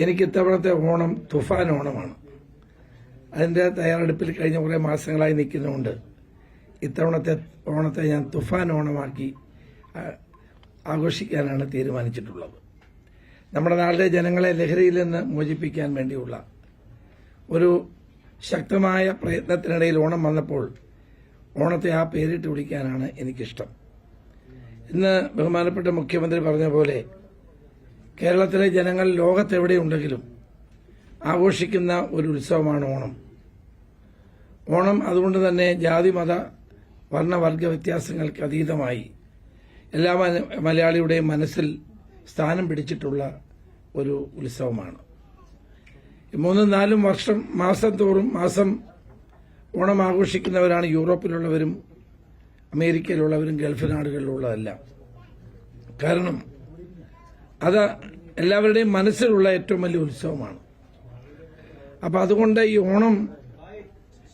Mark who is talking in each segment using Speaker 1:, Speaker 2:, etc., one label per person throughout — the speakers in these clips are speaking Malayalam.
Speaker 1: എനിക്ക് ഇത്തവണത്തെ ഓണം തുഫാൻ ഓണമാണ്. അതിന്റെ തയ്യാറെടുപ്പിൽ കഴിഞ്ഞ കുറേ മാസങ്ങളായി നിൽക്കുന്നുണ്ട്. ഇത്തവണത്തെ ഓണത്തെ ഞാൻ തുഫാൻ ഓണമാക്കി ആഘോഷിക്കാനാണ് തീരുമാനിച്ചിട്ടുള്ളത്. നമ്മുടെ നാട്ടിലെ ജനങ്ങളെ ലഹരിയിൽ നിന്ന് മോചിപ്പിക്കാൻ വേണ്ടിയുള്ള ഒരു ശക്തമായ പ്രയത്നത്തിനിടയിൽ ഓണം വന്നപ്പോൾ ഓണത്തെ ആ പേരിട്ട് വിളിക്കാനാണ് എനിക്കിഷ്ടം. ഇന്ന് ബഹുമാനപ്പെട്ട മുഖ്യമന്ത്രി പറഞ്ഞ പോലെ കേരളത്തിലെ ജനങ്ങൾ ലോകത്തെവിടെയുണ്ടെങ്കിലും ആഘോഷിക്കുന്ന ഒരു ഉത്സവമാണ് ഓണം. ഓണം അതുകൊണ്ട് തന്നെ ജാതി മത വർണ്ണവർഗ വ്യത്യാസങ്ങൾക്ക് അതീതമായി എല്ലാ മലയാളിയുടെയും മനസ്സിൽ സ്ഥാനം പിടിച്ചിട്ടുള്ള ഒരു ഉത്സവമാണ്. 3-4 മാസം തോറും ഓണം ആഘോഷിക്കുന്നവരാണ് യൂറോപ്പിലുള്ളവരും അമേരിക്കയിലുള്ളവരും ഗൾഫ് നാടുകളിലുള്ളതെല്ലാം. കാരണം അത് എല്ലാവരുടെയും മനസ്സിലുള്ള ഏറ്റവും വലിയ ഉത്സവമാണ്. അപ്പം അതുകൊണ്ട് ഈ ഓണം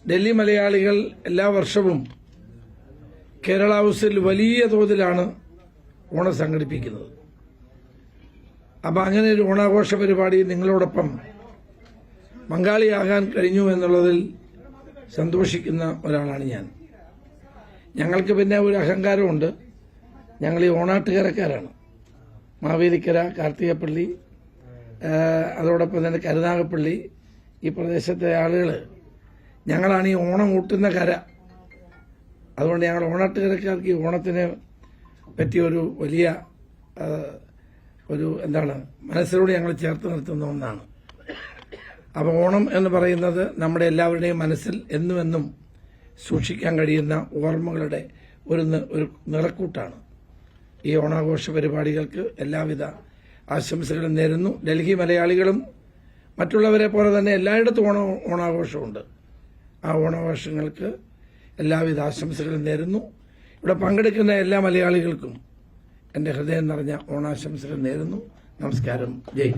Speaker 1: ഡൽഹി മലയാളികൾ എല്ലാ വർഷവും കേരള ഹൌസിൽ വലിയ തോതിലാണ് ഓണം സംഘടിപ്പിക്കുന്നത്. അപ്പം അങ്ങനെ ഒരു ഓണാഘോഷ പരിപാടി നിങ്ങളോടൊപ്പം പങ്കാളിയാകാൻ കഴിഞ്ഞു എന്നുള്ളതിൽ സന്തോഷിക്കുന്ന ഒരാളാണ് ഞാൻ. ഞങ്ങൾക്ക് പിന്നെ ഒരു അഹങ്കാരമുണ്ട്. ഞങ്ങൾ ഈ ഓണാട്ടുകരക്കാരാണ്. മാവേലിക്കര, കാർത്തികപ്പള്ളി, അതോടൊപ്പം തന്നെ കരുനാഗപ്പള്ളി, ഈ പ്രദേശത്തെ ആളുകൾ ഞങ്ങളാണ് ഈ ഓണം ഊട്ടുന്ന കര. അതുകൊണ്ട് ഞങ്ങൾ ഓണാട്ടുകരക്കാർക്ക് ഈ ഓണത്തിനെ പറ്റിയൊരു വലിയ മനസ്സിലൂടെ ഞങ്ങൾ ചേർത്ത് നിർത്തുന്ന ഒന്നാണ്. അപ്പോൾ ഓണം എന്ന് പറയുന്നത് നമ്മുടെ എല്ലാവരുടെയും മനസ്സിൽ എന്നുമെന്നും സൂക്ഷിക്കാൻ കഴിയുന്ന ഓർമ്മകളുടെ ഒരു നിറക്കൂട്ടാണ്. ഈ ഓണാഘോഷ പരിപാടികൾക്ക് എല്ലാവിധ ആശംസകളും നേരുന്നു. ഡൽഹി മലയാളികളും മറ്റുള്ളവരെ പോലെ തന്നെ എല്ലായിടത്തും ഓണാഘോഷമുണ്ട്. ആ ഓണാഘോഷങ്ങൾക്ക് എല്ലാവിധ ആശംസകളും നേരുന്നു. ഇവിടെ പങ്കെടുക്കുന്ന എല്ലാ മലയാളികൾക്കും എന്റെ ഹൃദയം നിറഞ്ഞ ഓണാശംസകൾ നേരുന്നു. നമസ്കാരം. ജയ്.